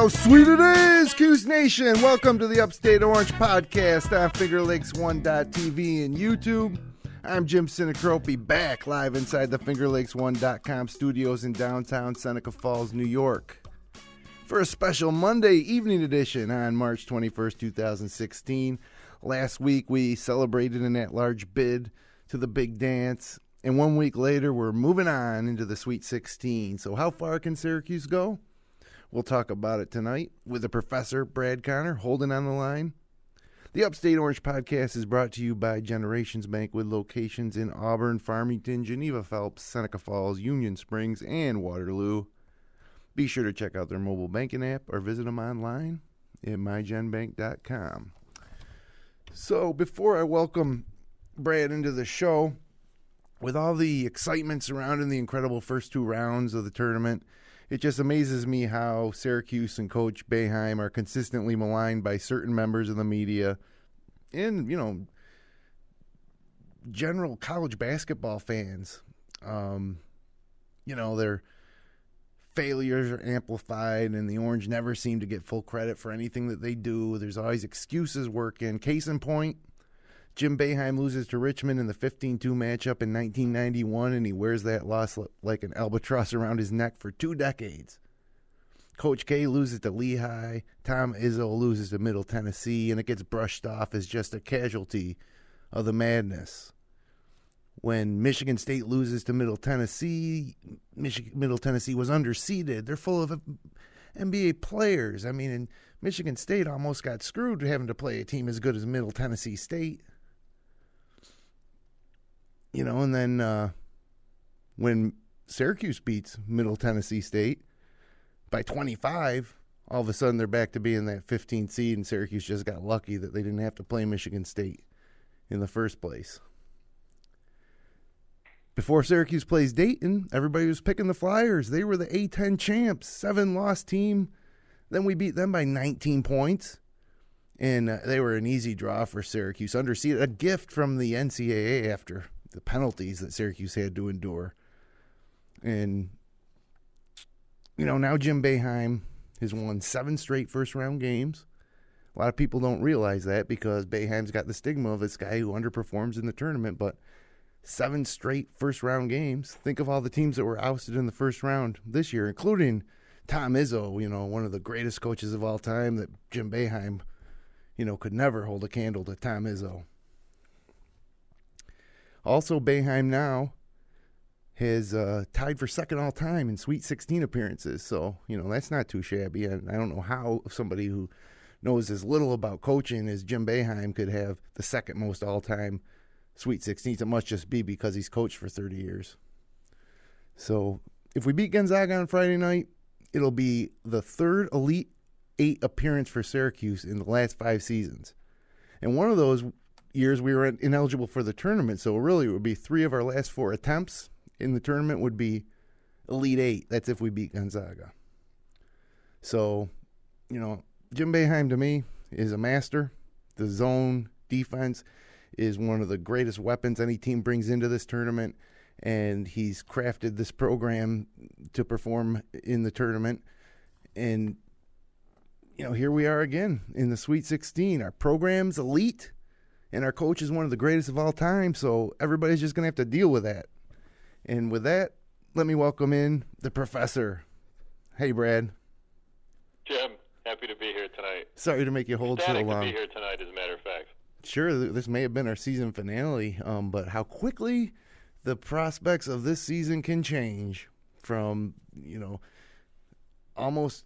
How sweet it is, Cuse Nation. Welcome to the Upstate Orange podcast on FingerLakes1.tv and YouTube. I'm Jim Sinacropi, back live inside the FingerLakes1.com studios in downtown Seneca Falls, New York, for a special Monday evening edition on March 21st, 2016. Last week, we celebrated an at-large bid to the big dance, and 1 week later, we're moving on into the Sweet 16. So how far can Syracuse go? We'll talk about it tonight with the professor, Brad Connor, holding on the line. The Upstate Orange podcast is brought to you by Generations Bank with locations in Auburn, Farmington, Geneva Phelps, Seneca Falls, Union Springs, and Waterloo. Be sure to check out their mobile banking app or visit them online at mygenbank.com. So before I welcome Brad into the show, with all the excitement surrounding the incredible first two rounds of the tournament, it just amazes me how Syracuse and Coach Boeheim are consistently maligned by certain members of the media and, general college basketball fans. Their failures are amplified, and the Orange never seem to get full credit for anything that they do. There's always excuses working. Case in point, Jom Boeheim loses to Richmond in the 15-2 matchup in 1991, and he wears that loss like an albatross around his neck for 2 decades. Coach K loses to Lehigh. Tom Izzo loses to Middle Tennessee, and it gets brushed off as just a casualty of the madness. When Michigan State loses to Middle Tennessee, Middle Tennessee was underseeded. They're full of NBA players. And Michigan State almost got screwed having to play a team as good as Middle Tennessee State. And then when Syracuse beats Middle Tennessee State by 25, all of a sudden they're back to being that 15th seed, and Syracuse just got lucky that they didn't have to play Michigan State in the first place. Before Syracuse plays Dayton, everybody was picking the Flyers. They were the A10 champs, 7-loss team. Then we beat them by 19 points, and they were an easy draw for Syracuse. Underseeded, a gift from the NCAA after the penalties that Syracuse had to endure. And, now Jom Boeheim has won 7 straight first-round games. A lot of people don't realize that because Boeheim's got the stigma of this guy who underperforms in the tournament, but 7 straight first-round games. Think of all the teams that were ousted in the first round this year, including Tom Izzo, one of the greatest coaches of all time, that Jom Boeheim, could never hold a candle to Tom Izzo. Also, Boeheim now has tied for second all-time in Sweet 16 appearances. So, that's not too shabby. And I don't know how somebody who knows as little about coaching as Jom Boeheim could have the second most all-time Sweet 16s. It must just be because he's coached for 30 years. So, if we beat Gonzaga on Friday night, it'll be the third Elite 8 appearance for Syracuse in the last 5 seasons. And one of those years we were ineligible for the tournament, so really it would be 3 of our last 4 attempts in the tournament would be Elite 8. That's if we beat Gonzaga. So, Jom Boeheim to me is a master. The zone defense is one of the greatest weapons any team brings into this tournament, and he's crafted this program to perform in the tournament. And, here we are again in the Sweet 16. Our program's elite, and our coach is one of the greatest of all time, so everybody's just going to have to deal with that. And with that, let me welcome in the professor. Hey, Brad. Jim, happy to be here tonight. Sorry to make you hold so long. To be here tonight, as a matter of fact. Sure, this may have been our season finale, but how quickly the prospects of this season can change from, almost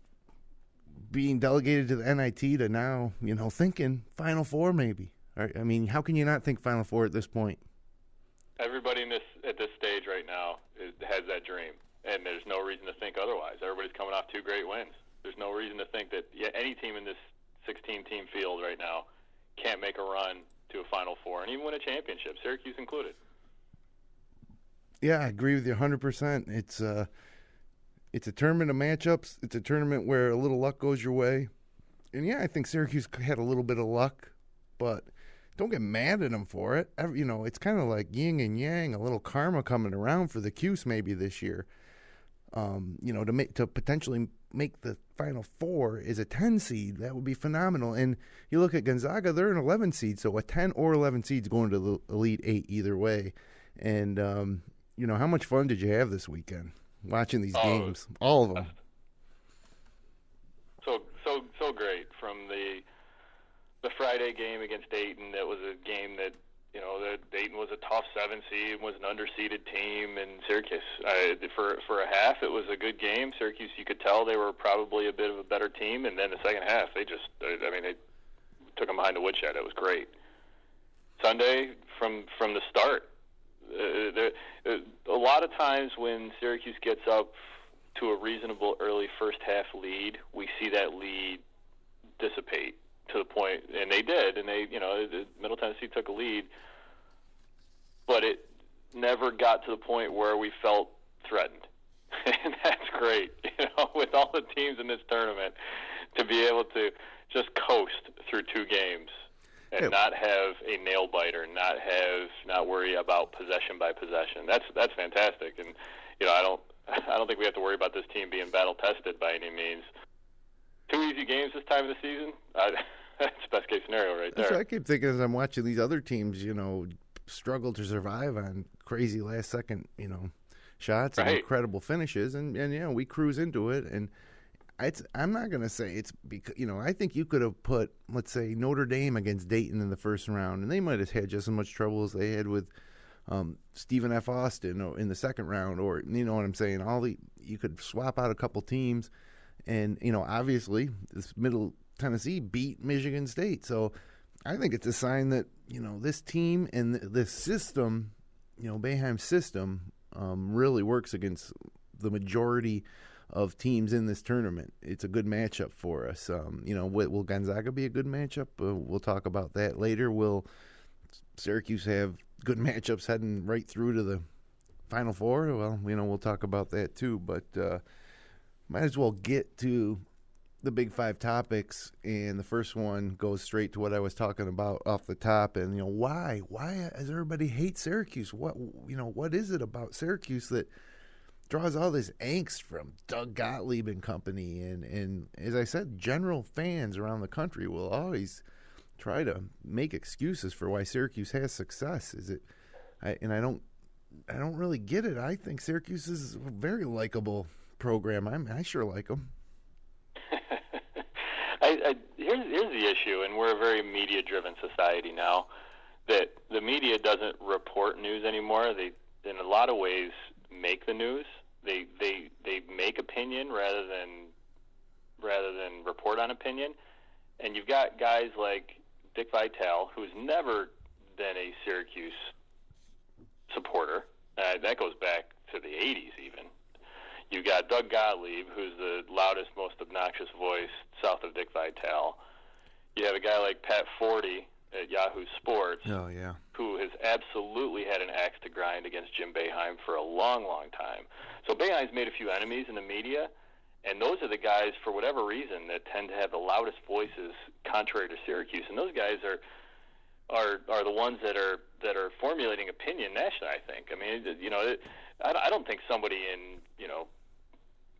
being delegated to the NIT to now, thinking Final Four maybe. How can you not think Final Four at this point? Everybody at this stage right now has that dream, and there's no reason to think otherwise. Everybody's coming off 2 great wins. There's no reason to think that any team in this 16-team field right now can't make a run to a Final Four and even win a championship, Syracuse included. Yeah, I agree with you 100%. It's a tournament of matchups. It's a tournament where a little luck goes your way. And, I think Syracuse had a little bit of luck, but don't get mad at them for it. It's kind of like yin and yang, a little karma coming around for the Cuse maybe this year. to potentially make the Final Four is a 10 seed. That would be phenomenal. And you look at Gonzaga, they're an 11 seed, so a 10 or 11 seed's going to the Elite Eight either way. And, how much fun did you have this weekend watching these games? All of them. So great. From the Friday game against Dayton, that was a game that, that Dayton was a tough 7 seed, was an underseeded team, and Syracuse, for a half, it was a good game. Syracuse, you could tell they were probably a bit of a better team, and then the second half, they took them behind the woodshed. It was great. Sunday, from the start, a lot of times when Syracuse gets up to a reasonable early first half lead, we see that lead dissipate to the point, and they did, and Middle Tennessee took a lead, but it never got to the point where we felt threatened. And that's great, with all the teams in this tournament, to be able to just coast through 2 games and not have a nail biter, not worry about possession by possession. That's fantastic, and I don't think we have to worry about this team being battle tested by any means. 2 easy games this time of the season. That's best case scenario right there. That's what I keep thinking as I'm watching these other teams, struggle to survive on crazy last second, shots and incredible finishes, and we cruise into it. And I'm not going to say it's because, I think you could have put, let's say, Notre Dame against Dayton in the first round, and they might have had just as much trouble as they had with Stephen F. Austin in the second round, or you know what I'm saying. You could swap out a couple teams, and obviously this Middle Tennessee beat Michigan State, so I think it's a sign that this team and this system, Boeheim's system, really works against the majority of teams in this tournament. It's a good matchup for us. Will Gonzaga be a good matchup? We'll talk about that later. Will Syracuse have good matchups heading right through to the Final Four? Well, we'll talk about that too, but might as well get to the Big Five topics, and the first one goes straight to what I was talking about off the top. And why does everybody hate Syracuse? What is it about Syracuse that draws all this angst from Doug Gottlieb and company? And as I said, general fans around the country will always try to make excuses for why Syracuse has success. I don't really get it. I think Syracuse is a very likable program. I sure like them. Here's the issue, and we're a very media-driven society now, that the media doesn't report news anymore. They, in a lot of ways, make the news. They make opinion rather than report on opinion. And you've got guys like Dick Vitale, who's never been a Syracuse supporter. That goes back to the 80s even. You got Doug Gottlieb, who's the loudest, most obnoxious voice south of Dick Vitale. You have a guy like Pat Forty at Yahoo Sports, who has absolutely had an axe to grind against Jom Boeheim for a long, long time. So Boeheim's made a few enemies in the media, and those are the guys, for whatever reason, that tend to have the loudest voices contrary to Syracuse. And those guys are the ones that are formulating opinion nationally, I think. I mean, I don't think somebody in,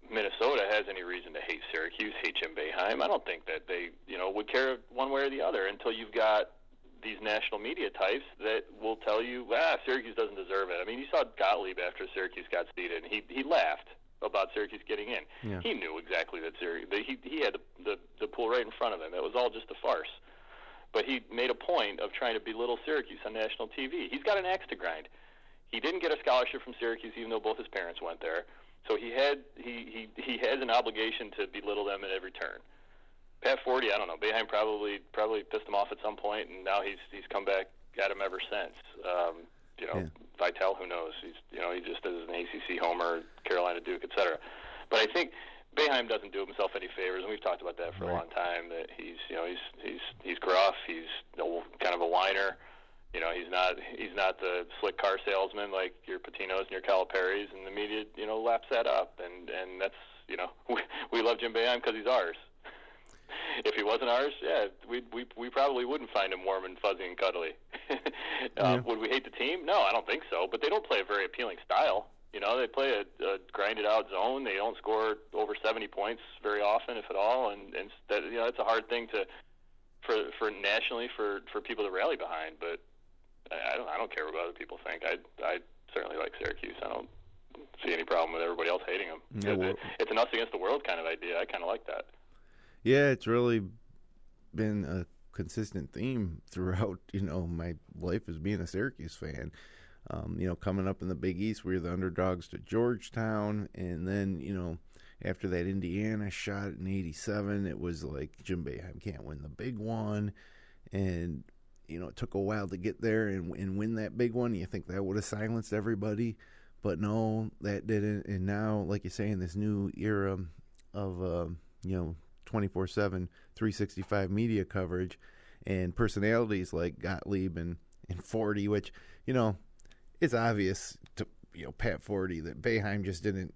Minnesota has any reason to hate Syracuse, hate Jom Boeheim. I don't think that they, would care one way or the other until you've got these national media types that will tell you, Syracuse doesn't deserve it. I mean, you saw Gottlieb after Syracuse got seeded, and he laughed about Syracuse getting in. Yeah. He knew exactly that he had the pool right in front of him. It was all just a farce. But he made a point of trying to belittle Syracuse on national TV. He's got an axe to grind. He didn't get a scholarship from Syracuse, even though both his parents went there. So he has an obligation to belittle them at every turn. Pat Forty, I don't know. Boeheim probably pissed him off at some point, and now he's come back at him ever since. Vitale, who knows? He just is an ACC homer, Carolina, Duke, etc. But I think Boeheim doesn't do himself any favors, and we've talked about that for a long time. That he's gruff. He's kind of a whiner. He's not the slick car salesman like your Patinos and your Caliperis, and the media, laps that up. And that's, we love Jom Boeheim because he's ours. If he wasn't ours, we probably wouldn't find him warm and fuzzy and cuddly. Would we hate the team? No, I don't think so. But they don't play a very appealing style. You know, they play a grinded-out zone. They don't score over 70 points very often, if at all, and that, you know, it's a hard thing for nationally for people to rally behind. But I don't care what other people think. I certainly like Syracuse. I don't see any problem with everybody else hating them. Yeah, it's an us against the world kind of idea. I kind of like that. Yeah, it's really been a consistent theme throughout, you know, my life as being a Syracuse fan. You know, coming up in the Big East, we were the underdogs to Georgetown, and then, you know, after that Indiana shot in '87, it was like Jom Boeheim can't win the big one, and you know, it took a while to get there and win that big one. You think that would have silenced everybody, but no, that didn't. And now, like you say, in this new era of you know, 24/7, 365 media coverage and personalities like Gottlieb and Forty, which, you know, it's obvious to, you know, Pat Forty that Boeheim just didn't,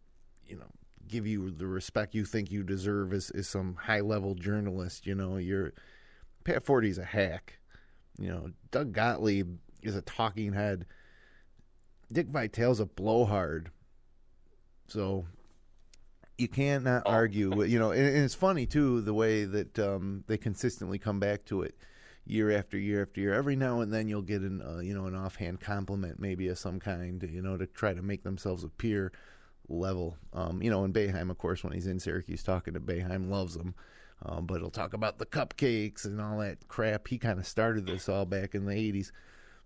you know, give you the respect you think you deserve as some high-level journalist. You know, Pat Forty's a hack. You know, Doug Gottlieb is a talking head. Dick Vitale's a blowhard. So you can't not argue with, you know, and it's funny too, the way that they consistently come back to it year after year after year. Every now and then you'll get an you know, an offhand compliment maybe of some kind, you know, to try to make themselves appear level. You know, and Boeheim, of course, when he's in Syracuse talking to Boeheim, loves him. But he'll talk about the cupcakes and all that crap. He kind of started this all back in the 80s.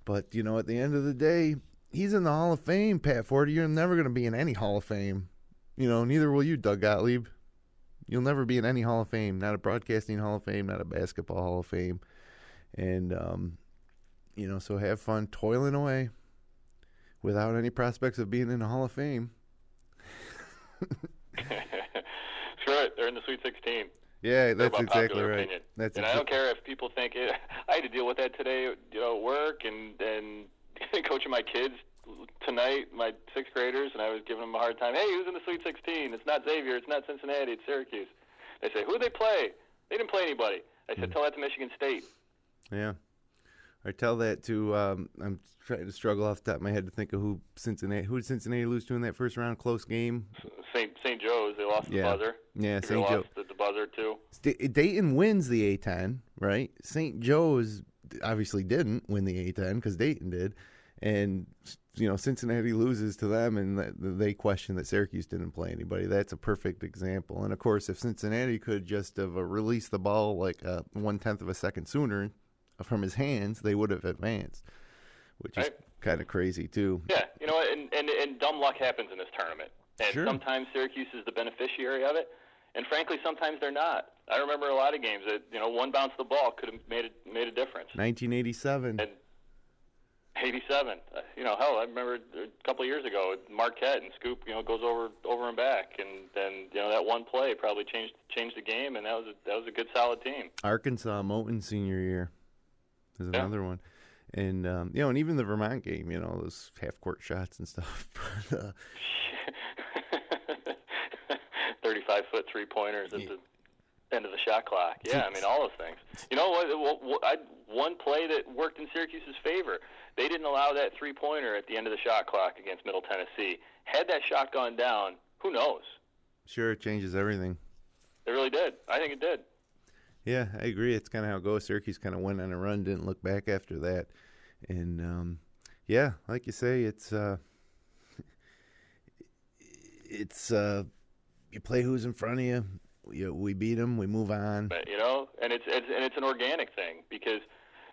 But, you know, at the end of the day, he's in the Hall of Fame, Pat Forty. You're never going to be in any Hall of Fame. You know, neither will you, Doug Gottlieb. You'll never be in any Hall of Fame. Not a broadcasting Hall of Fame, not a basketball Hall of Fame. And, you know, so have fun toiling away without any prospects of being in the Hall of Fame. Screw it. They're in the Sweet 16. Yeah, that's exactly right. And I don't care if people think I had to deal with that today, you know, at work and coaching my kids tonight, my sixth graders, and I was giving them a hard time. Hey, who's in the Sweet 16? It's not Xavier. It's not Cincinnati. It's Syracuse. They say, who'd they play? They didn't play anybody. I said, tell that to Michigan State. Yeah. I tell that to, I'm trying to struggle off the top of my head to think of who did Cincinnati lose to in that first round close game? St. Joe's. They lost the buzzer. Yeah, St. Joe. Lost the buzzer, too. Dayton wins the A-10, right? St. Joe's obviously didn't win the A-10 because Dayton did. And, you know, Cincinnati loses to them, and they question that Syracuse didn't play anybody. That's a perfect example. And, of course, if Cincinnati could just have released the ball like 1/10 of a second sooner from his hands, they would have advanced, which is kind of crazy, too. Yeah, you know, and dumb luck happens in this tournament. And sometimes Syracuse is the beneficiary of it, and frankly, sometimes they're not. I remember a lot of games that, you know, one bounce of the ball could have made a difference. 1987. And 87. You know, hell, I remember a couple of years ago, Marquette and Scoop, you know, goes over and back, and then, you know, that one play probably changed the game, and that was a good solid team. Arkansas Moton senior year is another one. And, you know, and even the Vermont game, you know, those half-court shots and stuff. 35-foot three-pointers at the end of the shot clock. Yeah, I mean, all those things. You know what? One play that worked in Syracuse's favor, they didn't allow that three-pointer at the end of the shot clock against Middle Tennessee. Had that shot gone down, who knows? Sure, it changes everything. It really did. I think it did. Yeah, I agree. It's kind of how it goes. Syracuse kind of went on a run, didn't look back after that. And, yeah, like you say, it's you play who's in front of you. We beat them, we move on. You know, and it's an organic thing, because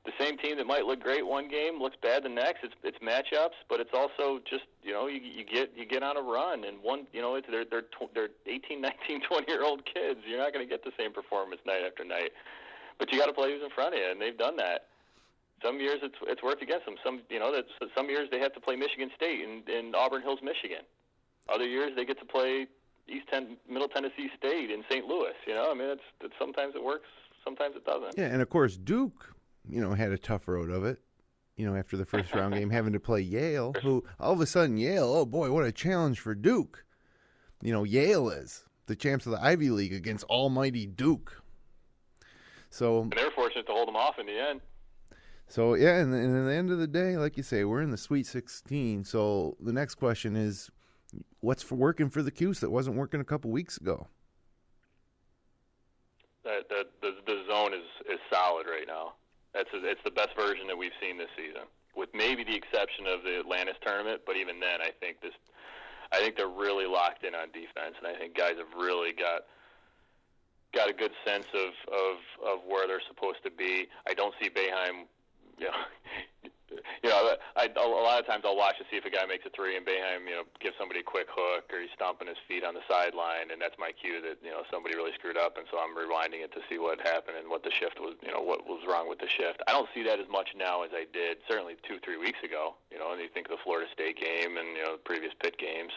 the same team that might look great one game looks bad the next. It's matchups, but it's also just, you know, you get on a run, and one, you know, they're 18, 19, 20-year-old kids. You're not going to get the same performance night after night, but you got to play who's in front of you, and they've done that. Some years it's worked against them. Some years they have to play Michigan State in Auburn Hills, Michigan. Other years they get to play Middle Tennessee State in St. Louis. You know, I mean, it's sometimes it works, sometimes it doesn't. Yeah, and of course Duke, you know, had a tough road of it. You know, after the first round game, having to play Yale, who all of a sudden Yale, oh boy, what a challenge for Duke. You know, Yale is the champs of the Ivy League against almighty Duke. So and they were fortunate to hold them off in the end. So, yeah, and at the end of the day, like you say, we're in the Sweet 16. So the next question is, what's working for the Cuse that wasn't working a couple weeks ago? The zone is solid right now. It's the best version that we've seen this season, with maybe the exception of the Atlantis tournament. But even then, I think they're really locked in on defense, and I think guys have really got a good sense of where they're supposed to be. I don't see Boeheim, a lot of times I'll watch to see if a guy makes a three and Boeheim, gives somebody a quick hook or he's stomping his feet on the sideline, and that's my cue that, somebody really screwed up, and so I'm rewinding it to see what happened and what the shift was, what was wrong with the shift. I don't see that as much now as I did certainly 2-3 weeks ago, and you think of the Florida State game and, previous Pitt games.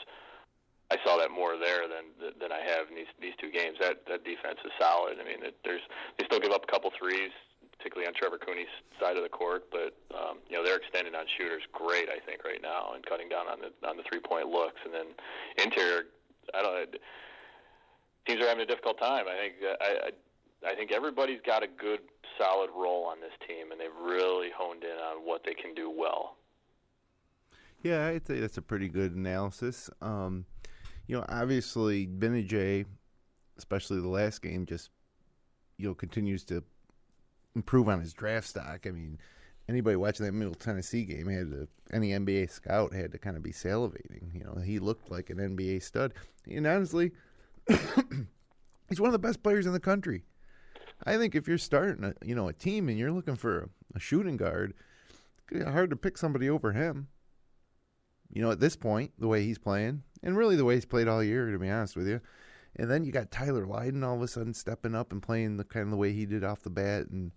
I saw that more there than I have in these two games. That defense is solid. I mean, they still give up a couple threes, particularly on Trevor Cooney's side of the court, but they're extending on shooters great, I think, right now, and cutting down on the 3-point looks. And then interior, teams are having a difficult time. I think everybody's got a good, solid role on this team, and they've really honed in on what they can do well. Yeah, I'd say that's a pretty good analysis. Obviously, Benajay, especially the last game, just continues to improve on his draft stock. I mean, anybody watching that Middle Tennessee game any NBA scout had to kind of be salivating. He looked like an NBA stud, and honestly, he's one of the best players in the country. I think if you're starting a team and you're looking for a shooting guard, it's hard to pick somebody over him. At this point, the way he's playing, and really the way he's played all year, to be honest with you. And then you got Tyler Lydon all of a sudden stepping up and playing the way he did off the bat and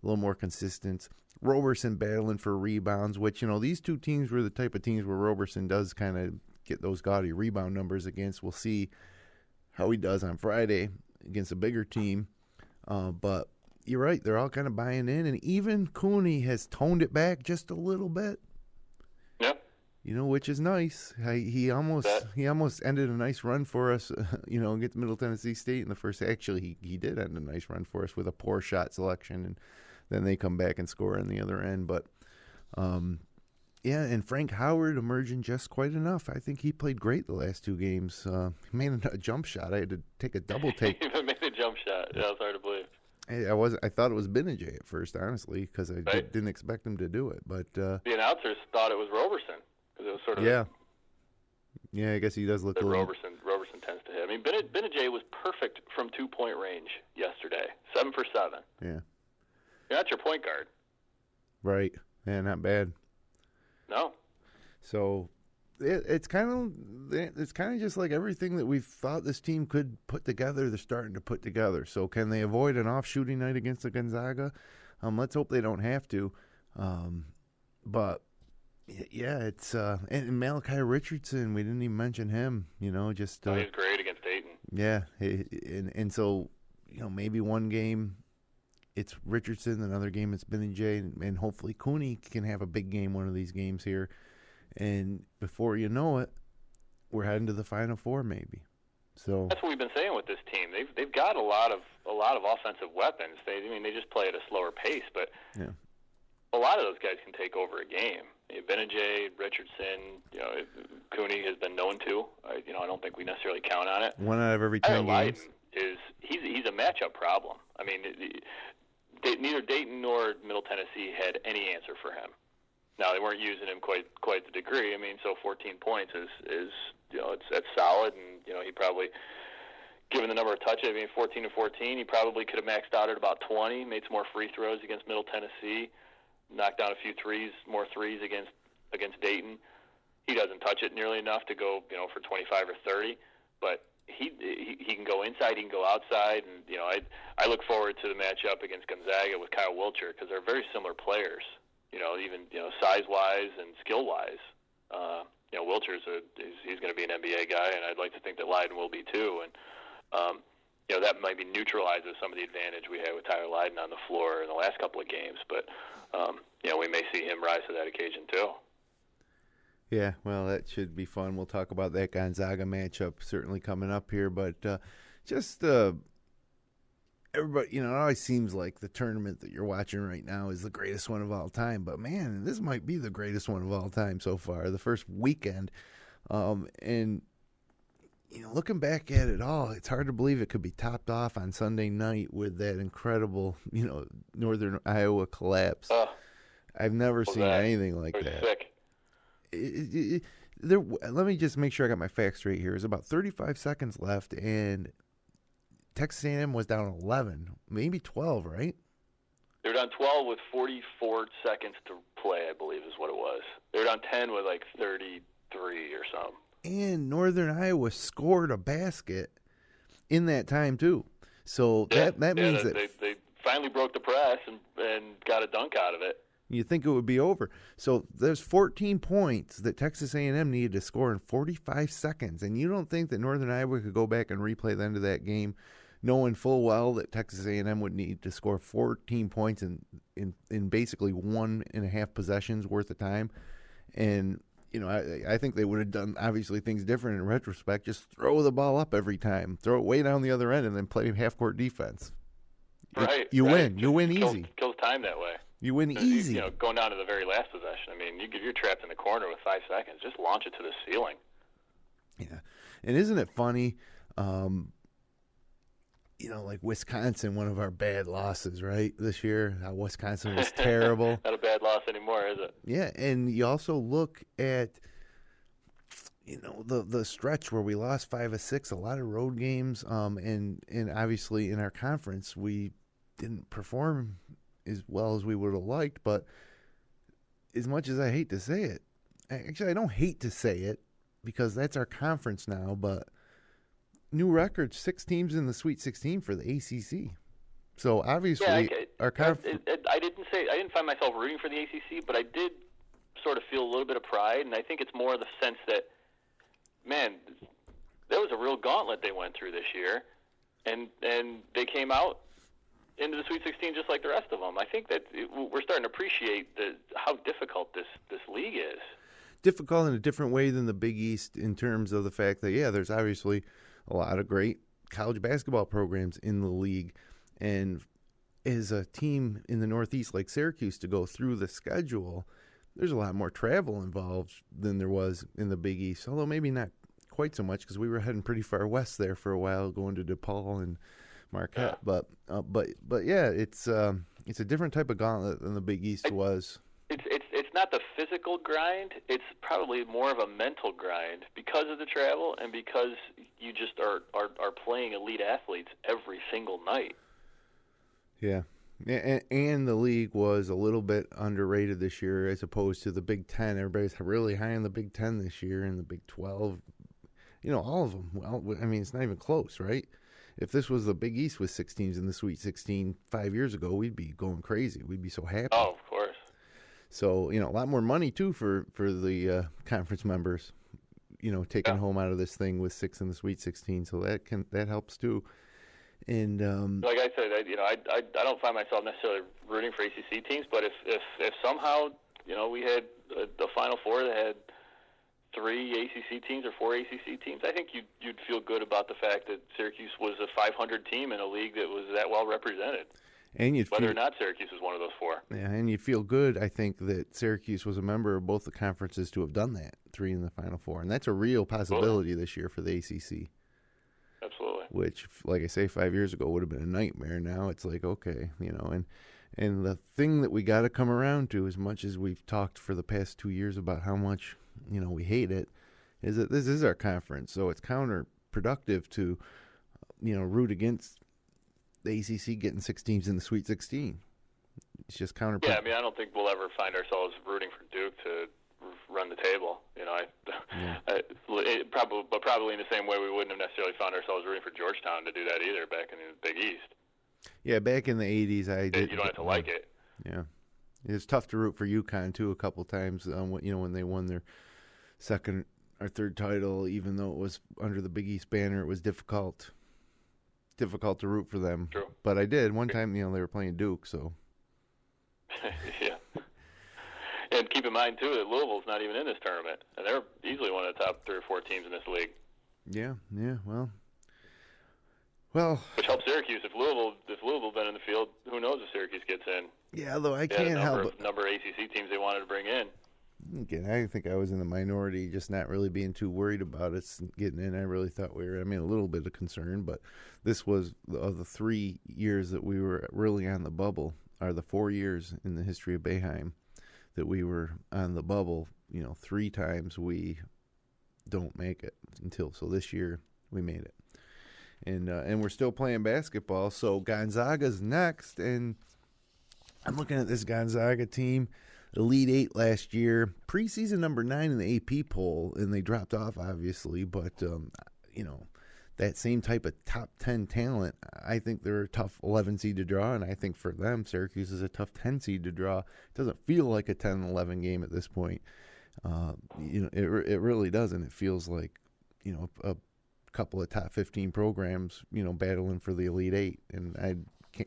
a little more consistent. Roberson battling for rebounds, which, these two teams were the type of teams where Roberson does kind of get those gaudy rebound numbers against. We'll see how he does on Friday against a bigger team. But you're right, they're all kind of buying in, and even Cooney has toned it back just a little bit. Yep. Which is nice. He almost ended a nice run for us, against Middle Tennessee State in the first. Actually, he did end a nice run for us with a poor shot selection, and then they come back and score on the other end. But, and Frank Howard emerging just quite enough. I think he played great the last two games. He made a jump shot. I had to take a double take. He made a jump shot. Yeah, it was hard to believe. I thought it was Benajay at first, honestly, because I didn't expect him to do it. But the announcers thought it was Roberson. It was sort of yeah. I guess he does look a little. Roberson tends to hit. I mean, Benajay was perfect from 2-point range yesterday, 7 for 7. Yeah, that's your point guard, right? Yeah, not bad. No. So it's kind of just like everything that we've thought this team could put together. They're starting to put together. So can they avoid an off shooting night against the Gonzaga? Let's hope they don't have to. But. Yeah, it's and Malachi Richardson. We didn't even mention him. He's great against Dayton. Yeah, and so maybe one game it's Richardson, another game it's Benajay, and hopefully Cooney can have a big game one of these games here, and before you know it, we're heading to the Final Four maybe. So that's what we've been saying with this team. They've got a lot of offensive weapons. They just play at a slower pace, but yeah. A lot of those guys can take over a game. Benajay, Richardson, Cooney has been known to. I don't think we necessarily count on it. 1 out of every 10 games. He's a matchup problem. I mean, neither Dayton nor Middle Tennessee had any answer for him. Now they weren't using him quite the degree. I mean, so 14 points is that's solid, and he probably, given the number of touches, 14 to 14, he probably could have maxed out at about 20. Made some more free throws against Middle Tennessee. Knocked down a few more threes against Dayton. He doesn't touch it nearly enough to go, for 25 or 30, but he can go inside, he can go outside, and I look forward to the matchup against Gonzaga with Kyle Wiltshire because they're very similar players, even size-wise and skill-wise. Wiltshire's he's going to be an NBA guy, and I'd like to think that Lydon will be too, and that maybe neutralizes some of the advantage we had with Tyler Lydon on the floor in the last couple of games, but we may see him rise to that occasion too. Yeah, well, that should be fun. We'll talk about that Gonzaga matchup certainly coming up here, but everybody, it always seems like the tournament that you're watching right now is the greatest one of all time, but man, this might be the greatest one of all time so far. The first weekend And looking back at it all, it's hard to believe it could be topped off on Sunday night with that incredible, Northern Iowa collapse. I've never seen anything like that. Sick. Let me just make sure I got my facts straight here. There's about 35 seconds left, and Texas A&M was down 11, maybe 12, right? They were down 12 with 44 seconds to play, I believe is what it was. They were down 10 with like 33 or something. And Northern Iowa scored a basket in that time, too. So that means that they finally broke the press and got a dunk out of it. You think it would be over. So there's 14 points that Texas A&M needed to score in 45 seconds. And you don't think that Northern Iowa could go back and replay the end of that game knowing full well that Texas A&M would need to score 14 points in basically 1.5 possessions worth of time. And, I think they would have done, obviously, things different in retrospect. Just throw the ball up every time. Throw it way down the other end and then play half-court defense. Right. You right. win. You win easy. Kills time that way. You win easy. Going down to the very last possession. I mean, you're trapped in the corner with 5 seconds. Just launch it to the ceiling. Yeah. And isn't it funny, like Wisconsin, one of our bad losses, right, this year? How Wisconsin was terrible. Not a bad loss anymore, is it? Yeah, and you also look at, the stretch where we lost 5 of 6, a lot of road games, and obviously in our conference we didn't perform as well as we would have liked, but as much as I hate to say it, actually I don't hate to say it because that's our conference now, but new record, 6 teams in the Sweet 16 for the ACC. So obviously, our conference. I didn't find myself rooting for the ACC, but I did sort of feel a little bit of pride, and I think it's more the sense that, man, there was a real gauntlet they went through this year, and they came out into the Sweet 16 just like the rest of them. I think that we're starting to appreciate how difficult this league is. Difficult in a different way than the Big East in terms of the fact that, there's obviously a lot of great college basketball programs in the league. And as a team in the Northeast like Syracuse to go through the schedule, there's a lot more travel involved than there was in the Big East, although maybe not quite so much because we were heading pretty far west there for a while, going to DePaul and Marquette. Yeah. But yeah, it's a different type of gauntlet than the Big East was. It's not the physical grind. It's probably more of a mental grind because of the travel and because you just are playing elite athletes every single night. Yeah. And the league was a little bit underrated this year as opposed to the Big Ten. Everybody's really high on the Big Ten this year and the Big 12. All of them. Well, I mean, it's not even close, right? If this was the Big East with 6 teams in the Sweet 16 5 years ago, we'd be going crazy. We'd be so happy. Oh, of course. So, a lot more money, too, for the conference members, taking home out of this thing with 6 in the Sweet 16. So that helps, too. And like I said, I don't find myself necessarily rooting for ACC teams, but if somehow, we had the Final Four that had 3 ACC teams or 4 ACC teams, I think you'd feel good about the fact that Syracuse was a 500 team in a league that was that well represented. And whether or not Syracuse was one of those 4. Yeah, and you feel good, I think, that Syracuse was a member of both the conferences to have done that, 3 in the Final Four. And that's a real possibility this year for the ACC. Absolutely. Which, like I say, 5 years ago would have been a nightmare. Now it's like, okay, and the thing that we got to come around to, as much as we've talked for the past 2 years about how much, we hate it, is that this is our conference. So it's counterproductive to, root against the ACC getting 6 teams in the Sweet 16. It's just counterproductive. Yeah, I mean, I don't think we'll ever find ourselves rooting for Duke to run the table. Probably in the same way we wouldn't have necessarily found ourselves rooting for Georgetown to do that either back in the Big East. Yeah, back in the 80s, I did. You don't have to like it. Yeah. It was tough to root for UConn, too, a couple times, when they won their second or third title, even though it was under the Big East banner, it was difficult to root for them. True. But I did. One time, they were playing Duke, so. Yeah. And keep in mind, too, that Louisville's not even in this tournament, and they're easily one of the top 3 or 4 teams in this league. Yeah, well. Which helps Syracuse. If Louisville's been in the field, who knows if Syracuse gets in? Yeah, though I can't help it. Number of ACC teams they wanted to bring in. Again, I think I was in the minority, just not really being too worried about it getting in. I really thought we were, a little bit of concern, but this was, of the 3 years that we were really on the bubble, are the 4 years in the history of Boeheim that we were on the bubble. 3 times we don't make it so this year we made it. And we're still playing basketball, so Gonzaga's next, and I'm looking at this Gonzaga team, Elite 8 last year, preseason number 9 in the AP poll, and they dropped off, obviously, but, that same type of top 10 talent, I think they're a tough 11 seed to draw, and I think for them, Syracuse is a tough 10 seed to draw. It doesn't feel like a 10-11 game at this point. It really doesn't. It feels like, a couple of top 15 programs, battling for the Elite 8, and I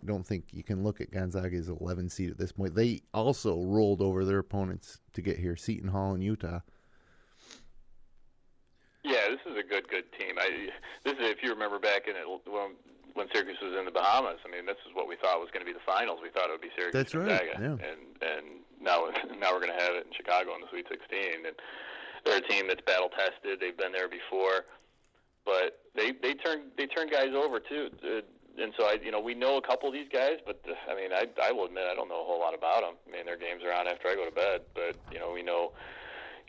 don't think you can look at Gonzaga as 11 seed at this point. They also rolled over their opponents to get here, Seton Hall and Utah. Yeah, this is a good team. This is, if you remember back when Syracuse was in the Bahamas. This is what we thought was going to be the finals. We thought it would be Syracuse. That's right. Gonzaga, yeah. And now we're going to have it in Chicago in the Sweet 16. And they're a team that's battle tested. They've been there before, but they turn guys over too. And so we know a couple of these guys, but I will admit I don't know a whole lot about them. Their games are on after I go to bed, but we know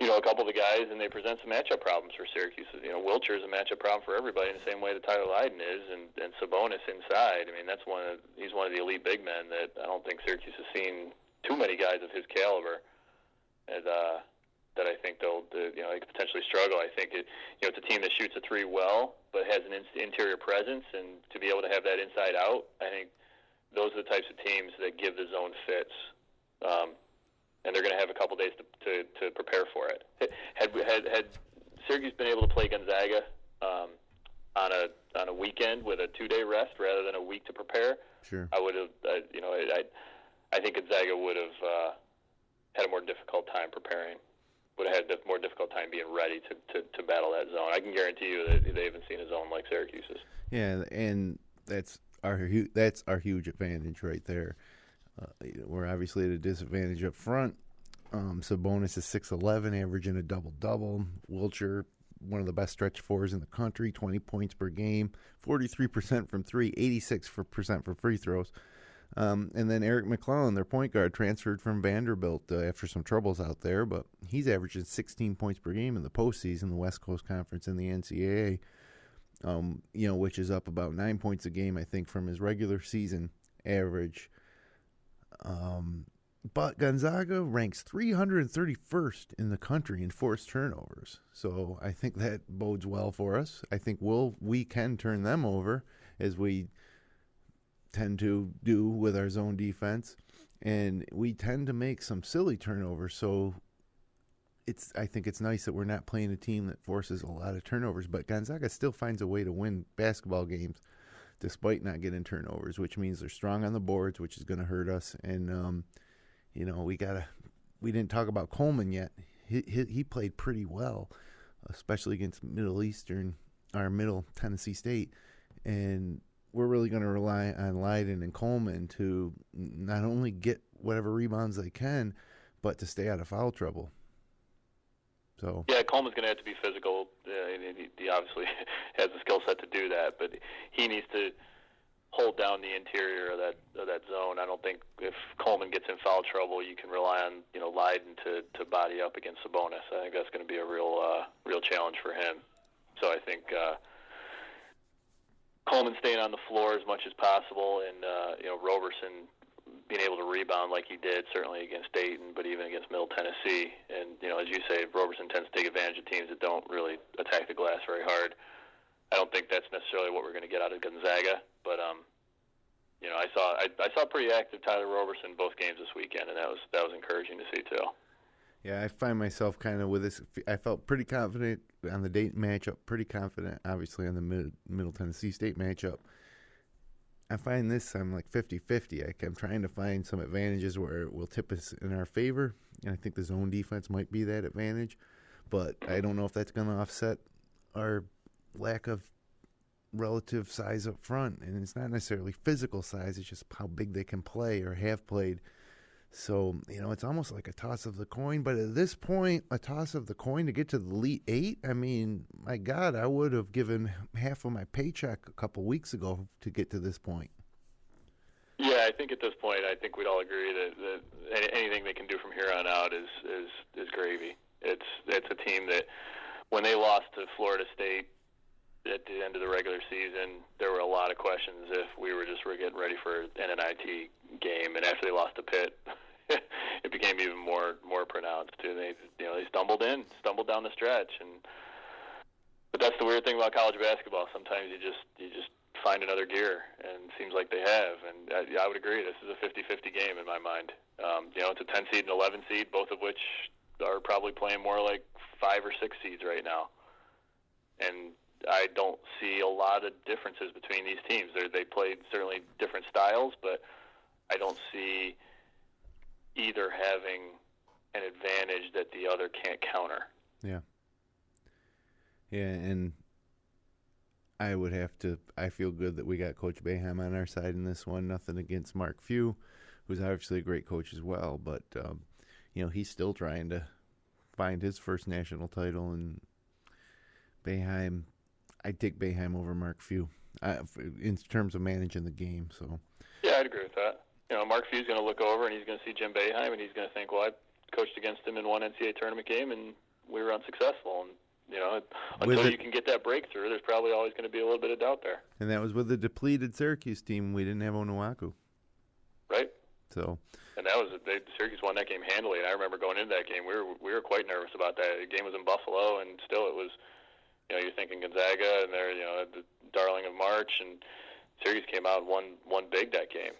a couple of the guys, and they present some matchup problems for Syracuse. Wilcher is a matchup problem for everybody in the same way that Tyler Lydon is, and Sabonis inside. He's one of the elite big men that I don't think Syracuse has seen too many guys of his caliber, and that I think they could potentially struggle. I think it's a team that shoots a three well, but has an interior presence, and to be able to have that inside out, I think those are the types of teams that give the zone fits. And they're going to have a couple days to prepare for it. Had Syracuse been able to play Gonzaga on a weekend with a 2-day rest rather than a week to prepare, sure, I would have. I think Gonzaga would have had a more difficult time preparing. Would have had a more difficult time being ready to battle that zone. I can guarantee you that they haven't seen a zone like Syracuse's. Yeah, and that's our huge advantage right there. We're obviously at a disadvantage up front. Sabonis is 6'11", averaging a double-double. Wilcher, one of the best stretch fours in the country, 20 points per game, 43% from three, 86% for free throws. And then Eric McClellan, their point guard, transferred from Vanderbilt after some troubles out there, but he's averaging 16 points per game in the postseason, the West Coast Conference, and the NCAA, which is up about 9 points a game, I think, from his regular season average. But Gonzaga ranks 331st in the country in forced turnovers. So I think that bodes well for us. I think we can turn them over, as we tend to do with our zone defense. And we tend to make some silly turnovers. So I think it's nice that we're not playing a team that forces a lot of turnovers. But Gonzaga still finds a way to win basketball games despite not getting turnovers, which means they're strong on the boards, which is going to hurt us. And, we didn't talk about Coleman yet. He played pretty well, especially against Middle Tennessee State. And we're really going to rely on Lydon and Coleman to not only get whatever rebounds they can, but to stay out of foul trouble. So yeah, Coleman's going to have to be physical. He obviously has the skill set to do that, but he needs to hold down the interior of that zone. I don't think if Coleman gets in foul trouble, you can rely on Lydon to body up against Sabonis. I think that's going to be a real challenge for him. So I think Coleman staying on the floor as much as possible, and Roberson being able to rebound like he did, certainly against Dayton, but even against Middle Tennessee. And, as you say, Roberson tends to take advantage of teams that don't really attack the glass very hard. I don't think that's necessarily what we're going to get out of Gonzaga, but I saw pretty active Tyler Roberson both games this weekend, and that was encouraging to see too. Yeah, I find myself kind of with this. I felt pretty confident on the Dayton matchup, pretty confident, obviously, on the Middle Tennessee State matchup. I find this, I'm like 50-50. I'm trying to find some advantages where it will tip us in our favor, and I think the zone defense might be that advantage, but I don't know if that's going to offset our lack of relative size up front, and it's not necessarily physical size, it's just how big they can play or have played. So, it's almost like a toss of the coin. But at this point, a toss of the coin to get to the Elite Eight, I mean, my God, I would have given half of my paycheck a couple weeks ago to get to this point. Yeah, I think at this point, I think we'd all agree that anything they can do from here on out is gravy. It's a team that, when they lost to Florida State at the end of the regular season, there were a lot of questions if we were getting ready for an NIT game, and after they lost to Pitt, it became even more pronounced. And they stumbled down the stretch, but that's the weird thing about college basketball. Sometimes you just find another gear, and it seems like they have. And I would agree, this is a 50-50 game in my mind. It's a 10 seed and 11 seed, both of which are probably playing more like 5 or 6 seeds right now. And I don't see a lot of differences between these teams. They played certainly different styles, but I don't see either having an advantage that the other can't counter. Yeah. Yeah, and I feel good that we got Coach Boeheim on our side in this one. Nothing against Mark Few, who's obviously a great coach as well, but he's still trying to find his first national title, and Boeheim, I take Boeheim over Mark Few in terms of managing the game. So yeah, I'd agree with that. Mark Few's going to look over and he's going to see Jom Boeheim and he's going to think, well, I coached against him in one NCAA tournament game and we were unsuccessful. And until you can get that breakthrough, there's probably always going to be a little bit of doubt there. And that was with the depleted Syracuse team. We didn't have Onuaku. Right. So. And Syracuse won that game handily. And I remember going into that game, we were quite nervous about that. The game was in Buffalo, and still it was, you're thinking Gonzaga, and they're the darling of March, and Syracuse came out and won big that game.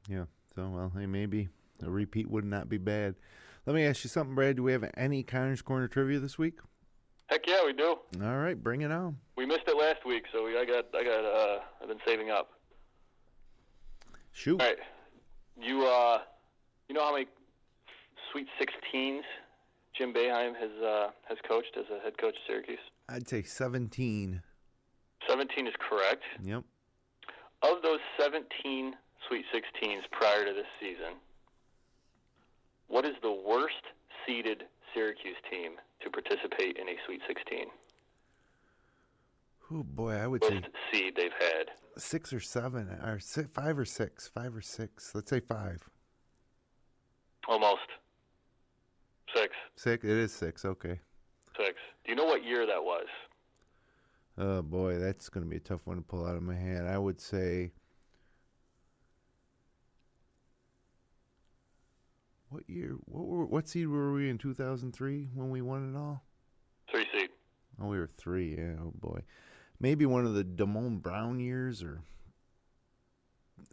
Yeah. So hey, maybe a repeat would not be bad. Let me ask you something, Brad. Do we have any Connor's Corner trivia this week? Heck yeah, we do. All right, bring it on. We missed it last week, so I've been saving up. Shoot. All right. You know how many Sweet 16s Jom Boeheim has coached as a head coach at Syracuse? I'd say 17. 17 is correct. Yep. Of those 17 Sweet 16s prior to this season, what is the worst seeded Syracuse team to participate in a Sweet 16? Oh boy, I would say worst seed they've had. 6 or 7, or 5 or 6. 5 or 6. Let's say 5. Almost. 6. 6. It is 6. Okay. 6. Do you know what year that was? Oh boy, that's going to be a tough one to pull out of my hat. I would say. What year? What seed were we in 2003 when we won it all? 3 seed. Oh, we were 3. Yeah. Oh boy, maybe one of the Damone Brown years, or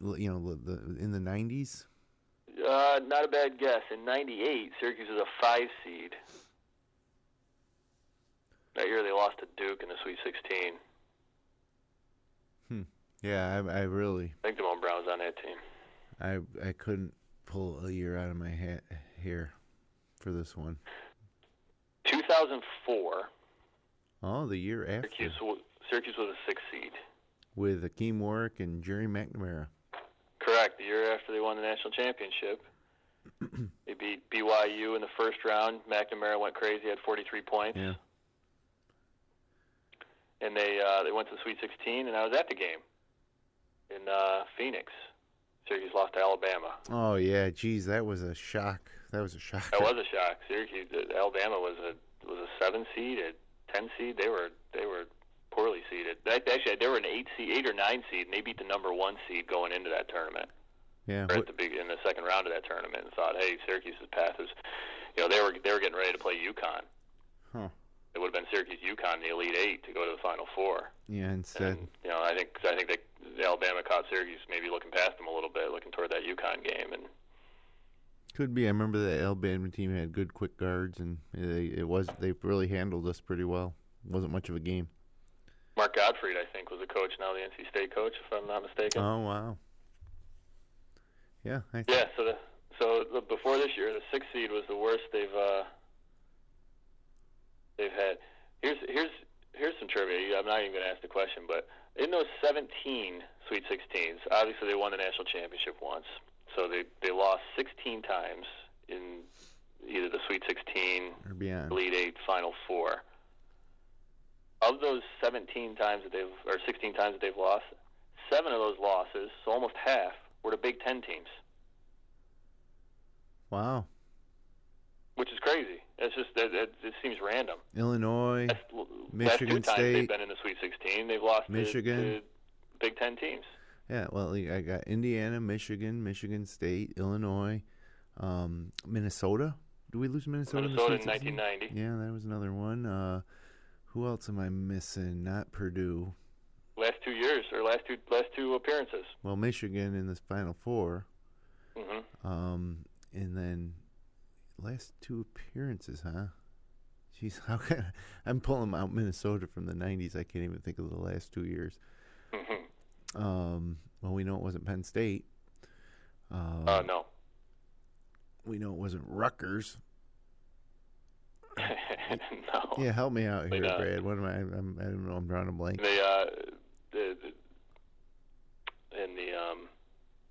in the 90s. Not a bad guess. In '98, Syracuse was a 5 seed. That year they lost to Duke in the Sweet 16. Yeah, I really. I think Damone Brown was on that team. I couldn't pull a year out of my hat here for this one. 2004. Oh, the year after. Syracuse was a 6 seed. With Akeem Warwick and Jerry McNamara. Correct. The year after they won the national championship. They beat BYU in the first round. McNamara went crazy, had 43 points. Yeah. And they went to the Sweet 16, and I was at the game in Phoenix. Syracuse lost to Alabama. Oh yeah, geez, that was a shock. That was a shock. Syracuse, Alabama was a 7 seed, a 10 seed. They were poorly seeded. Actually, they were an 8 or 9 seed, and they beat the number 1 seed going into that tournament. Yeah. Or in the second round of that tournament, and thought, hey, Syracuse's path is, they were getting ready to play UConn. Huh. It would have been Syracuse-UConn in the Elite 8 to go to the Final Four. Yeah, instead. And, I think that Alabama caught Syracuse maybe looking past them a little bit, looking toward that UConn game. And could be. I remember the Alabama team had good quick guards, and they really handled us pretty well. It wasn't much of a game. Mark Gottfried, I think, was the coach, now the NC State coach, if I'm not mistaken. Oh, wow. Yeah. So before this year, the 6th seed was the worst they've had. Here's some trivia. I'm not even going to ask the question, but in those 17 Sweet 16s, obviously they won the national championship once. So they lost 16 times in either the Sweet 16 or beyond, Elite Eight, Final Four. Of those 17 times that or 16 times that they've lost, 7 of those losses, so almost half, were to Big Ten teams. Wow. Which is crazy. It's just it seems random. Illinois, Michigan last 2 times State, they've been in the Sweet 16, they've lost Michigan, to Big Ten teams. Yeah, well, I got Indiana, Michigan State, Illinois, Minnesota. Did we lose Minnesota? Minnesota in 1990. Yeah, that was another one. Who else am I missing? Not Purdue. Last 2 years, or last two appearances. Well, Michigan in the Final Four. Mm-hmm. And then last 2 appearances, huh? Jeez, how can I'm pulling out Minnesota from the 90s. I can't even think of the last 2 years. Mm-hmm. Well, we know it wasn't Penn State. No. We know it wasn't Rutgers. No. Yeah, help me out here, Brad. What am I? I don't know. I'm drawing a blank. In the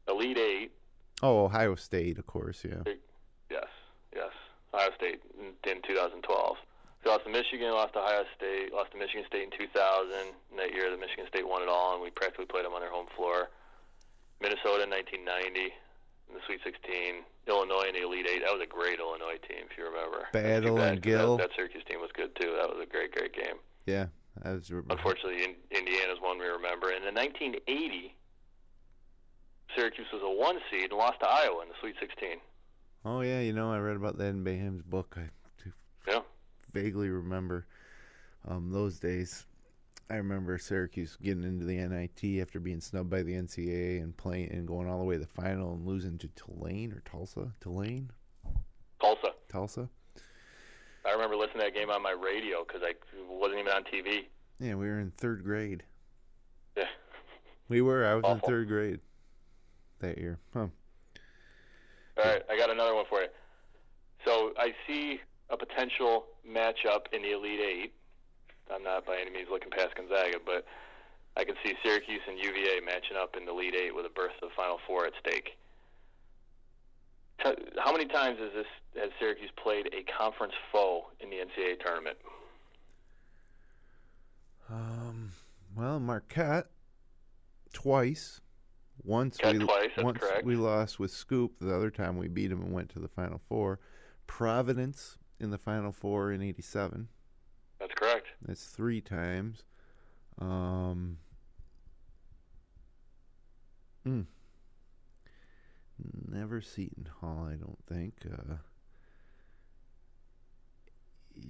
Elite Eight. Oh, Ohio State, of course. Yeah. Yes. Ohio State in 2012. They lost to Michigan, lost to Ohio State, lost to Michigan State in 2000. In that year, the Michigan State won it all, and we practically played them on their home floor. Minnesota in 1990 in the Sweet 16. Illinois in the Elite Eight. That was a great Illinois team, if you remember. Battle and Gill. That Syracuse team was good, too. That was a great, great game. Yeah. That was... Unfortunately, Indiana's one we remember. And in 1980, Syracuse was a 1 seed and lost to Iowa in the Sweet 16. Oh, yeah. I read about that in Boeheim's book. I vaguely remember those days. I remember Syracuse getting into the NIT after being snubbed by the NCAA and playing and going all the way to the final and losing to Tulane or Tulsa. Tulsa. I remember listening to that game on my radio because I wasn't even on TV. Yeah, we were in 3rd grade. Yeah. We were. I was Awful. in 3rd grade that year. Huh. All right, I got another one for you. So I see a potential matchup in the Elite Eight. I'm not by any means looking past Gonzaga, but I can see Syracuse and UVA matching up in the Elite Eight with a berth to the Final Four at stake. How many times has Syracuse played a conference foe in the NCAA tournament? Well, Marquette twice. Once we lost with Scoop. The other time we beat them and went to the Final Four. Providence in the Final Four in '87. That's correct. That's 3 times. Never Seton Hall, I don't think.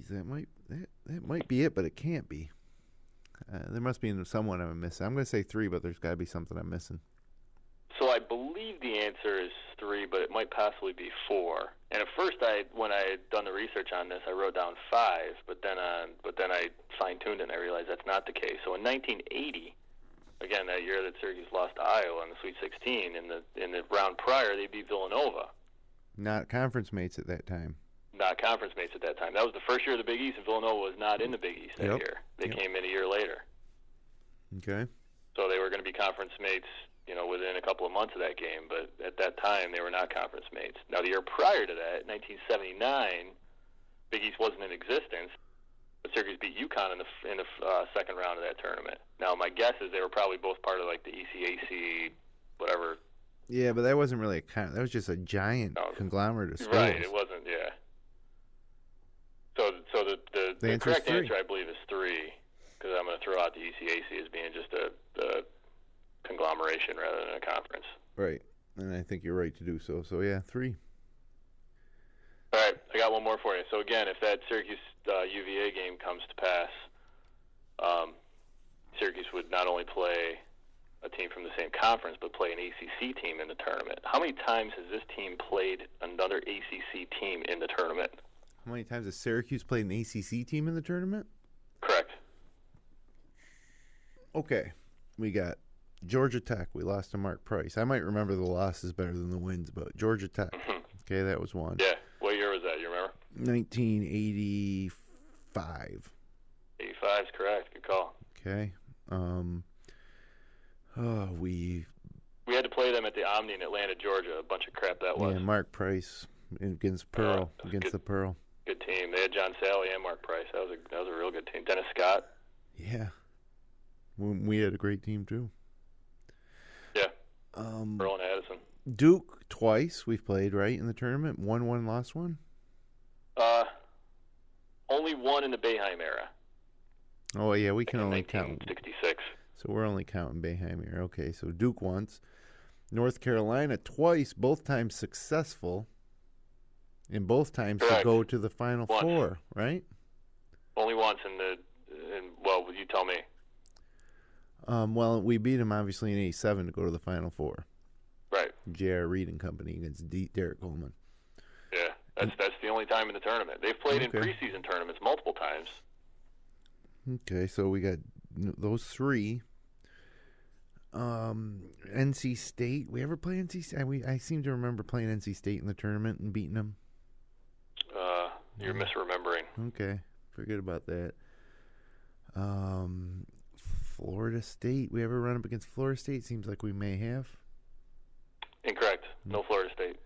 That might be it, but it can't be. There must be someone I'm missing. I'm going to say 3, but there's got to be something I'm missing. So I believe the answer is 3, but it might possibly be 4. And at first, when I had done the research on this, I wrote down 5, but then I fine-tuned and I realized that's not the case. So in 1980, again, that year that Syracuse lost to Iowa in the Sweet 16, in the round prior, they beat Villanova. Not conference mates at that time. Not conference mates at that time. That was the first year of the Big East, and Villanova was not in the Big East that year. They came in a year later. Okay. So they were going to be conference mates, within a couple of months of that game. But at that time, they were not conference mates. Now, the year prior to that, 1979, Big East wasn't in existence. But Syracuse beat UConn in the second round of that tournament. Now, my guess is they were probably both part of like the ECAC, whatever. Yeah, but that wasn't really that was just a giant conglomerate of schools. Right, it wasn't. Yeah. So the correct answer, I believe, is 3, because I'm going to throw out the ECAC as being just a conglomeration rather than a conference. Right, and I think you're right to do so. So yeah, 3. All right, I got one more for you. So again, if that Syracuse UVA game comes to pass, Syracuse would not only play a team from the same conference, but play an ACC team in the tournament. How many times has this team played another ACC team in the tournament? How many times has Syracuse played an ACC team in the tournament? Correct. Okay, we got Georgia Tech. We lost to Mark Price. I might remember the losses better than the wins, but Georgia Tech. Mm-hmm. Okay, that was 1. Yeah. What year was that? You remember? 1985. 85 is correct. Good call. Okay. We had to play them at the Omni in Atlanta, Georgia. A bunch of crap that was. Yeah, Mark Price against Pearl, the Pearl. Good team. They had John Sally and Mark Price. That was a real good team. Dennis Scott. Yeah. We had a great team, too. Yeah. Pearl and Addison. Duke, twice we've played, right, in the tournament? 1-1, lost one? Only one in the Boeheim era. Oh, yeah, we can only count. 1966. So we're only counting Boeheim here. Okay, so Duke once. North Carolina twice, both times successful. And both times Correct. to go to the Final Once. Four, right? Only once well, you tell me. Well, we beat them, obviously, in 87 to go to the Final Four. Right. J.R. Reed and Company against Derek Coleman. Yeah, that's the only time in the tournament. They've played in preseason tournaments multiple times. Okay, so we got those three. NC State. We ever play NC State? I seem to remember playing NC State in the tournament and beating them. You're misremembering. Okay, forget about that. Florida State. We ever run up against Florida State? Seems like we may have. Incorrect. No Florida State.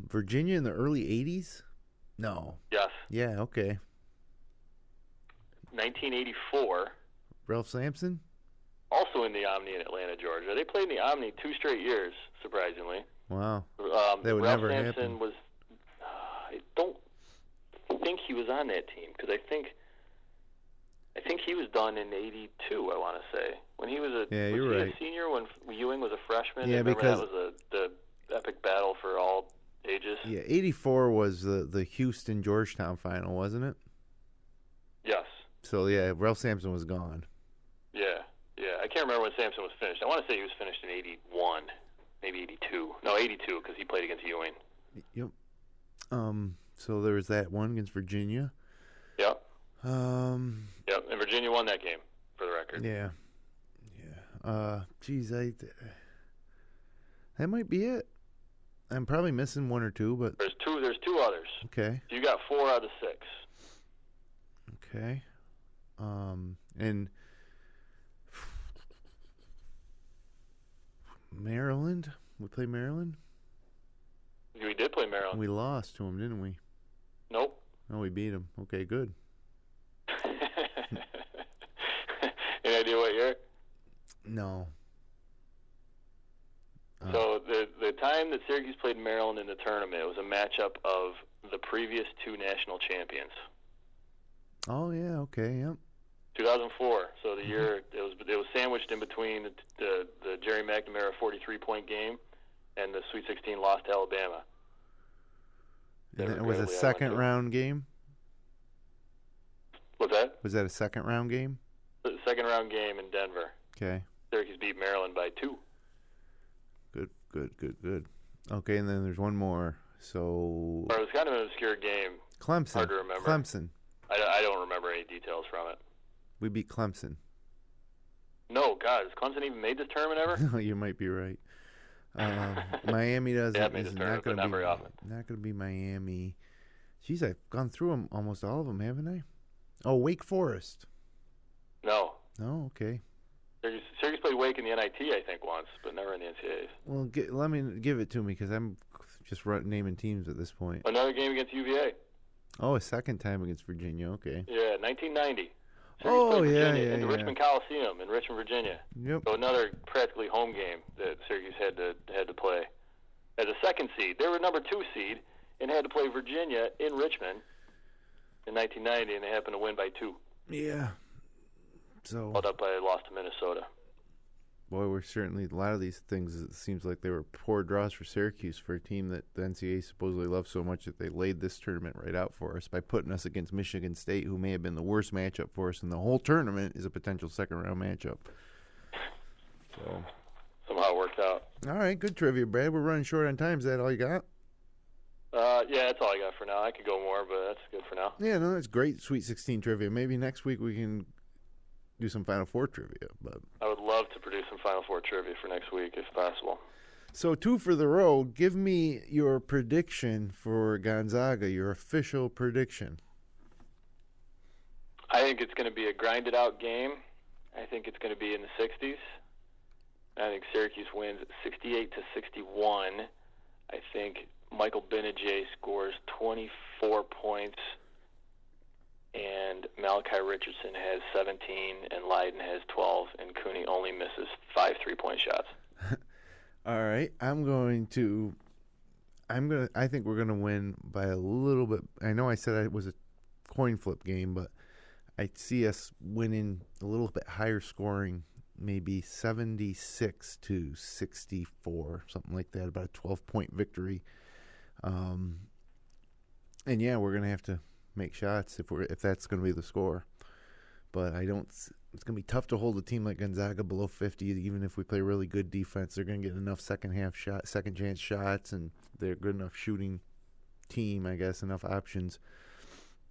Virginia in the early 80s? No. Yes. Yeah, okay. 1984. Ralph Sampson? Also in the Omni in Atlanta, Georgia. They played in the Omni 2 straight years, surprisingly. Wow. Ralph That would never Sampson happen. was. I don't think he was on that team because I think he was done in '82. I want to say when he was you're right. A senior when Ewing was a freshman. Yeah, remember because that was the epic battle for all ages. Yeah, 84 was the Houston Georgetown final, wasn't it? Yes. So yeah, Ralph Sampson was gone. Yeah. I can't remember when Sampson was finished. I want to say he was finished in '81, maybe '82. No, '82 because he played against Ewing. Yep. So there was that one against Virginia. Yep. Yep, and Virginia won that game, for the record. Yeah. Geez, that might be it. I'm probably missing one or two, but There's two others. Okay. You got 4 out of 6. Okay. And Maryland. We played Maryland. We did play Maryland. We lost to them, didn't we? Nope. No, we beat them. Okay, good. Any idea what year? No. So the time that Syracuse played Maryland in the tournament, it was a matchup of the previous 2 national champions. Oh yeah. Okay. Yep. 2004. So the year it was sandwiched in between the Jerry McNamara 43-point game and the Sweet 16 loss to Alabama. And it was a second round game. What's that? Was that a second round game? The second round game in Denver. Okay. Syracuse beat Maryland by 2. Good. Okay, and then there's one more. So It was kind of an obscure game. Clemson. Hard to remember. Clemson. I don't remember any details from it. We beat Clemson. No, God, has Clemson even made this tournament ever? You might be right. Miami doesn't. Yeah, made this is tournament, not going but to not be very often. Not going to be Miami. Jeez, I've gone through them, almost all of them, haven't I? Oh, Wake Forest. No. Oh, okay. Syracuse played Wake in the NIT, I think, once, but never in the NCAAs. Well, let me give it to me because I'm just naming teams at this point. Another game against UVA. Oh, a second time against Virginia. Okay. Yeah, 1990. Oh, played Virginia yeah, in the yeah. Richmond Coliseum in Richmond, Virginia. Yep. So another practically home game that Syracuse had to play. As a second seed, they were number 2 seed and had to play Virginia in Richmond in 1990, and they happened to win by 2. Yeah. So. Followed up by a loss to Minnesota. Boy, we're certainly a lot of these things. It seems like they were poor draws for Syracuse, for a team that the NCAA supposedly loves so much that they laid this tournament right out for us by putting us against Michigan State, who may have been the worst matchup for us in the whole tournament, is a potential second round matchup. So somehow it worked out. All right, good trivia, Brad. We're running short on time. Is that all you got? Yeah, that's all I got for now. I could go more, but that's good for now. Yeah, no, that's great. Sweet 16 trivia. Maybe next week we can do some Final Four trivia. But I would love to produce some Final Four trivia for next week if possible. So 2 for the road. Give me your prediction for Gonzaga, your official prediction. I think it's going to be a grinded-out game. I think it's going to be in the 60s. I think Syracuse wins 68-61. I think Michael Benajay scores 24 points, and Malachi Richardson has 17, and Leiden has 12, and Cooney only misses 5 3-point shots. All right, I think we're gonna win by a little bit. I know I said it was a coin flip game, but I see us winning a little bit higher scoring, maybe 76-64, something like that, about a 12-point victory. And yeah, we're gonna have to make shots if that's gonna be the score. But it's going to be tough to hold a team like Gonzaga below 50, even if we play really good defense. They're going to get enough second chance shots, and they're a good enough shooting team, I guess, enough options.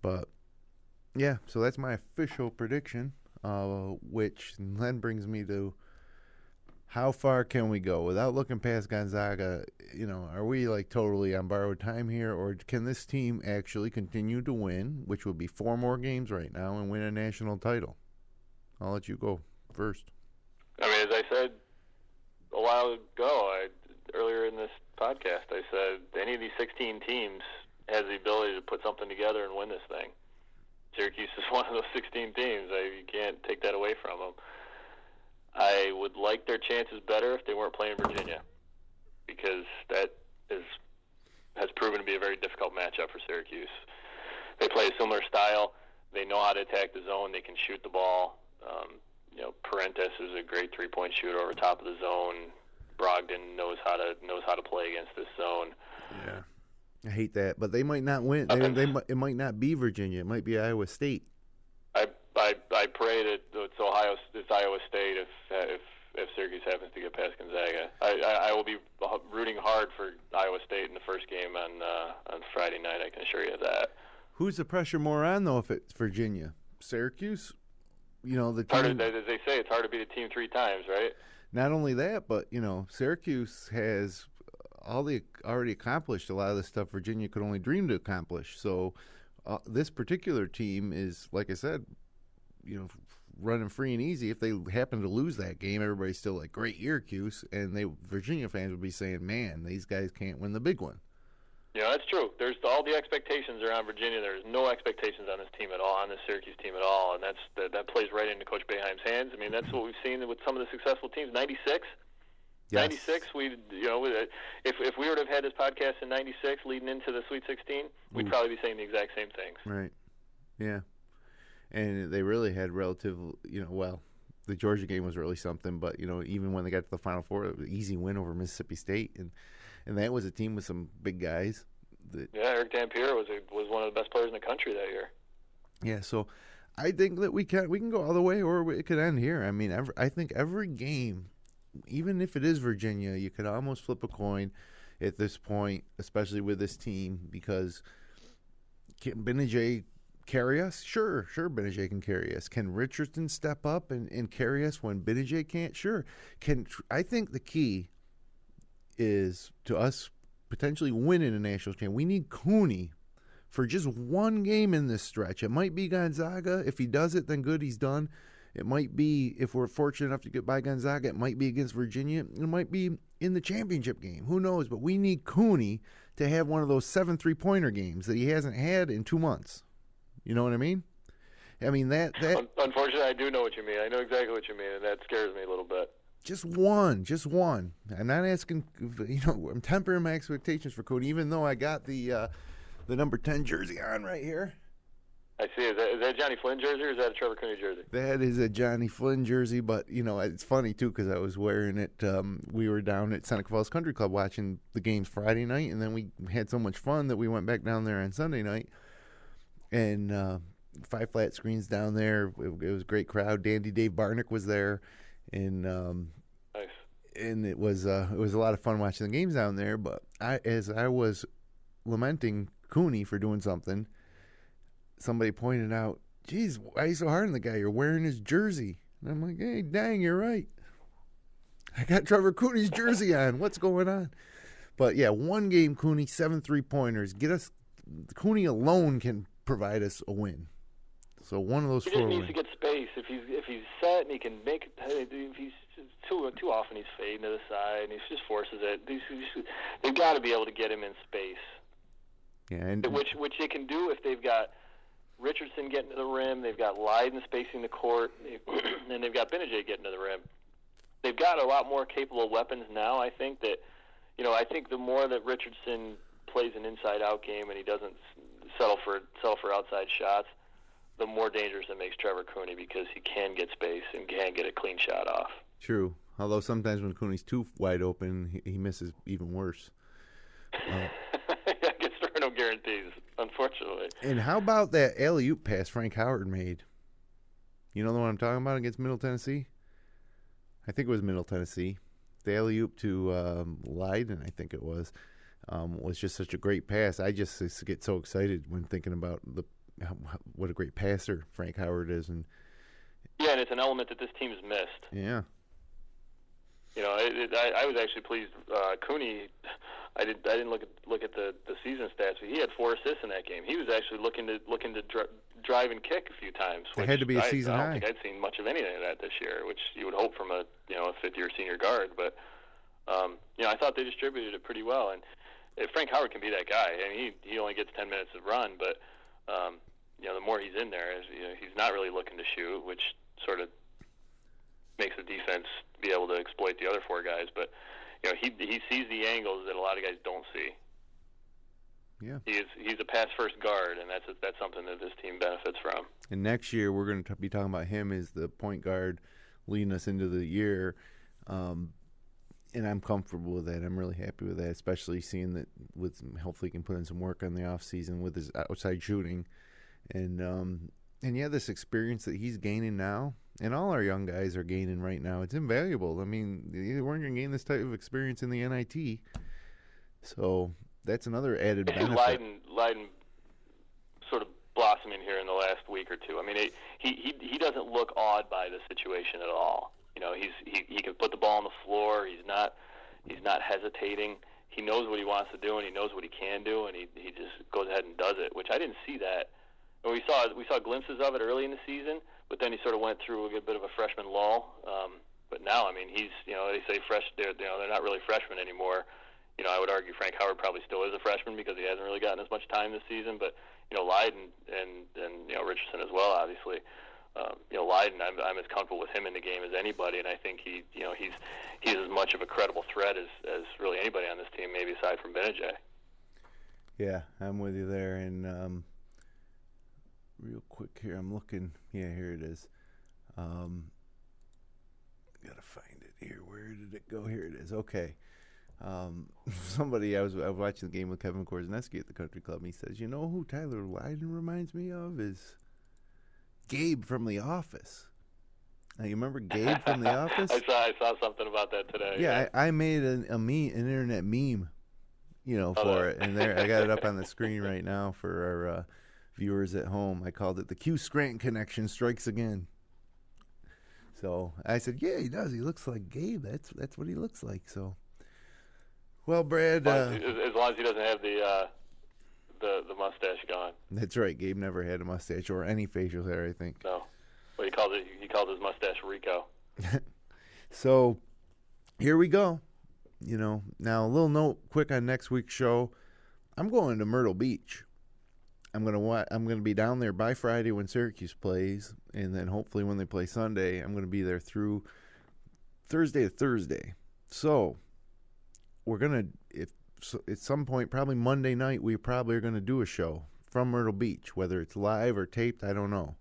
But, yeah, so that's my official prediction, which then brings me to how far can we go? Without looking past Gonzaga, are we like totally on borrowed time here, or can this team actually continue to win, which would be 4 more games right now, and win a national title? I'll let you go first. I mean, as I said a while ago, earlier in this podcast, I said any of these 16 teams has the ability to put something together and win this thing. Syracuse is one of those 16 teams. You can't take that away from them. I would like their chances better if they weren't playing Virginia, because that has proven to be a very difficult matchup for Syracuse. They play a similar style. They know how to attack the zone. They can shoot the ball. Parentes is a great 3-point shooter over top of the zone. Brogdon knows how to play against this zone. Yeah, I hate that, but they might not win. It might not be Virginia. It might be Iowa State. I pray that it's Iowa State if Syracuse happens to get past Gonzaga. I will be rooting hard for Iowa State in the first game on Friday night. I can assure you of that. Who's the pressure more on though? If it's Virginia, Syracuse. The team, as they say, it's hard to beat a team 3 times, right? Not only that, but Syracuse has already accomplished a lot of the stuff Virginia could only dream to accomplish. So this particular team is, like I said, running free and easy. If they happen to lose that game, everybody's still like, great Syracuse, and Virginia fans would be saying, man, these guys can't win the big one. Yeah, that's true. There's all the expectations around Virginia. There's no expectations on this team at all, on this Syracuse team at all, and that plays right into Coach Boeheim's hands. I mean, that's what we've seen with some of the successful teams. 96, yes. 96. If we were to have had this podcast in 96, leading into the Sweet 16, we'd probably be saying the exact same things. Right. Yeah. And they really had the Georgia game was really something, but even when they got to the Final Four, it was an easy win over Mississippi State, and that was a team with some big guys. Eric Dampier was one of the best players in the country that year. Yeah, so I think that we can go all the way, or it could end here. I mean, I think every game, even if it is Virginia, you could almost flip a coin at this point, especially with this team, because can Benajay carry us? Sure, Benajay can carry us. Can Richardson step up and carry us when Benajay can't? Sure. I think the key is to us potentially winning a national championship. We need Cooney for just one game in this stretch. It might be Gonzaga. If he does it, then good, he's done. It might be, if we're fortunate enough to get by Gonzaga, it might be against Virginia. It might be in the championship game. Who knows? But we need Cooney to have one of those 7 3-pointer games that he hasn't had in 2 months. You know what I mean? I mean, that. Unfortunately, I do know what you mean. I know exactly what you mean, and that scares me a little bit. Just one. I'm not asking, I'm tempering my expectations for Cooney, even though I got the number 10 jersey on right here. I see. Is that a Johnny Flynn jersey, or is that a Trevor Cooney jersey? That is a Johnny Flynn jersey, but, it's funny, too, because I was wearing it. We were down at Seneca Falls Country Club watching the games Friday night, and then we had so much fun that we went back down there on Sunday night. And 5 flat screens down there. It was a great crowd. Dandy Dave Barnick was there. And nice. And it was a lot of fun watching the games down there. But as I was lamenting Cooney for doing something, somebody pointed out, "Geez, why are you so hard on the guy? You're wearing his jersey." And I'm like, "Hey, dang, you're right. I got Trevor Cooney's jersey on. What's going on?" But yeah, one game Cooney, 7 3-pointers. Cooney alone can provide us a win. So one of those he four just needs wins. to get space. If he's set and he can make it, if he's too often he's fading to the side and he just forces it. They've got to be able to get him in space. Yeah, and which they can do if they've got Richardson getting to the rim, they've got Leiden spacing the court, and they've got Benajay getting to the rim. They've got a lot more capable weapons now. I think that, I think the more that Richardson plays an inside-out game and he doesn't settle for outside shots, the more dangerous it makes Trevor Cooney because he can get space and can get a clean shot off. True. Although sometimes when Cooney's too wide open, he misses even worse. I guess there are no guarantees, unfortunately. And how about that alley-oop pass Frank Howard made? You know the one I'm talking about against Middle Tennessee? I think it was Middle Tennessee. The alley-oop to Leiden, I think it was just such a great pass. I just get so excited when thinking about what a great passer Frank Howard is. And it's an element that this team has missed. Yeah. I was actually pleased. Cooney, I didn't look at the season stats, but he had 4 assists in that game. He was actually looking to drive and kick a few times. It had to be a season high. I don't think I'd seen much of anything of that this year, which you would hope from a fifth-year senior guard. But I thought they distributed it pretty well. And if Frank Howard can be that guy, I mean, he only gets 10 minutes to run, but the more he's in there, he's not really looking to shoot, which sort of makes the defense be able to exploit the other 4 guys. But he sees the angles that a lot of guys don't see. Yeah, he's a pass first guard, and that's something that this team benefits from. And next year we're going to be talking about him as the point guard leading us into the year, and I'm comfortable with that. I'm really happy with that, especially seeing that hopefully he can put in some work on the off season with his outside shooting, and this experience that he's gaining now. And all our young guys are gaining right now. It's invaluable. I mean, they weren't going to gain this type of experience in the NIT. So that's another added benefit. Leiden sort of blossoming here in the last week or two. I mean, he doesn't look awed by the situation at all. He can put the ball on the floor. He's not hesitating. He knows what he wants to do and he knows what he can do, and he just goes ahead and does it, which I didn't see that. And we saw glimpses of it early in the season, but then he sort of went through a bit of a freshman lull. But now, I mean, he's they say they're not really freshmen anymore. I would argue Frank Howard probably still is a freshman because he hasn't really gotten as much time this season. But Leiden and Richardson as well, obviously. Leiden, I'm as comfortable with him in the game as anybody, and I think he's as much of a credible threat as really anybody on this team, maybe aside from Benajay. Yeah, I'm with you there. And real quick here, I'm looking. Yeah, here it is. Gotta find it here. Where did it go? Here it is. Okay. I was watching the game with Kevin Korzeniski at the Country Club, and he says, "You know who Tyler Leiden reminds me of is Gabe from The Office." Now, you remember Gabe from The Office? I saw something about that today. Yeah, I made an internet meme, for it, and there I got it up on the screen right now for our viewers at home. I called it the Q Scranton connection strikes again. So I said, "Yeah, he does. He looks like Gabe. That's what he looks like." So. Well, Brad. As long as he doesn't have the mustache gone. That's right. Gabe never had a mustache or any facial hair, I think. No. Well, he calls his mustache Rico. So, here we go. Now a little note quick on next week's show. I'm going to Myrtle Beach. I'm gonna be down there by Friday when Syracuse plays, and then hopefully when they play Sunday, I'm gonna be there through Thursday to Thursday. So. We're going to, at some point, probably Monday night, we probably are going to do a show from Myrtle Beach, whether it's live or taped, I don't know.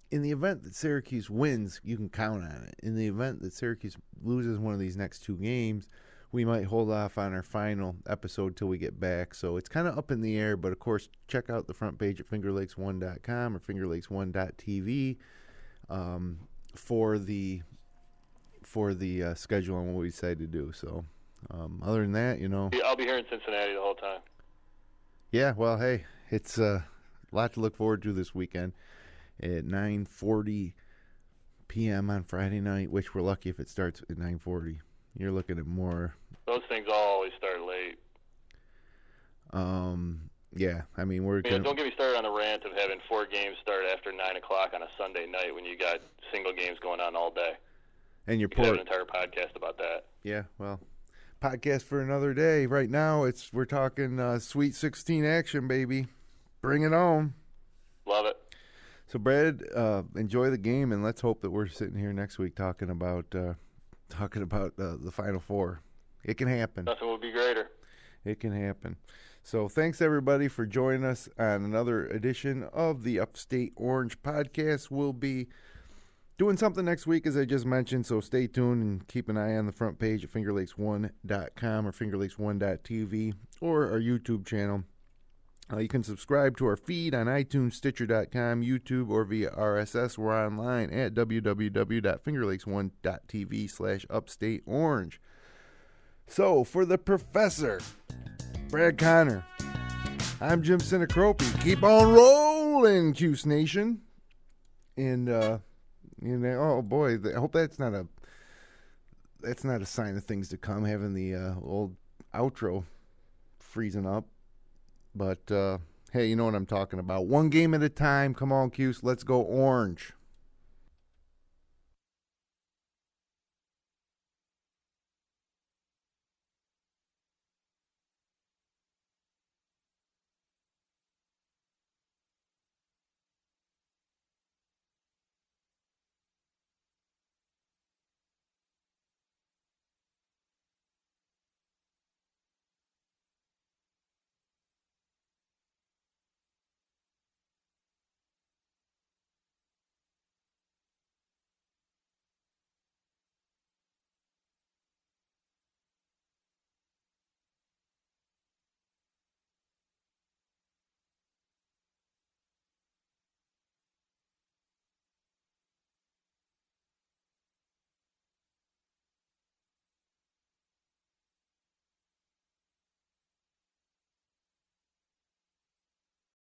In the event that Syracuse wins, you can count on it. In the event that Syracuse loses one of these next 2 games, we might hold off on our final episode till we get back. So it's kind of up in the air, but of course, check out the front page at fingerlakes1.com or fingerlakes1.tv for the schedule on what we decide to do. So other than that, I'll be here in Cincinnati the whole time. Yeah, well, hey, it's a lot to look forward to this weekend at 9:40 p.m. on Friday night, which we're lucky if it starts at 9:40. You're looking at more. Those things always start late. Yeah, I mean, we're don't get me started on the rant of having 4 games start after 9 o'clock on a Sunday night when you got single games going on all day. And you could have an entire podcast about that. Yeah, well, podcast for another day. Right now, we're talking Sweet 16 action, baby. Bring it on. Love it. So, Brad, enjoy the game, and let's hope that we're sitting here next week talking about the Final Four. It can happen. Nothing would be greater. It can happen. So, thanks everybody for joining us on another edition of the Upstate Orange podcast. We'll be doing something next week, as I just mentioned, so stay tuned and keep an eye on the front page at fingerlakes1.com or fingerlakes1.tv or our YouTube channel. You can subscribe to our feed on iTunes, Stitcher.com, YouTube, or via RSS. We're online at www.fingerlakes1.tv/upstateorange. So, for the professor, Brad Connor, I'm Jim Sinacropi. Keep on rolling, Cuse Nation. And, oh boy, I hope that's not a sign of things to come, having the old outro freezing up. But, hey, you know what I'm talking about. One game at a time. Come on, Cuse. Let's go Orange.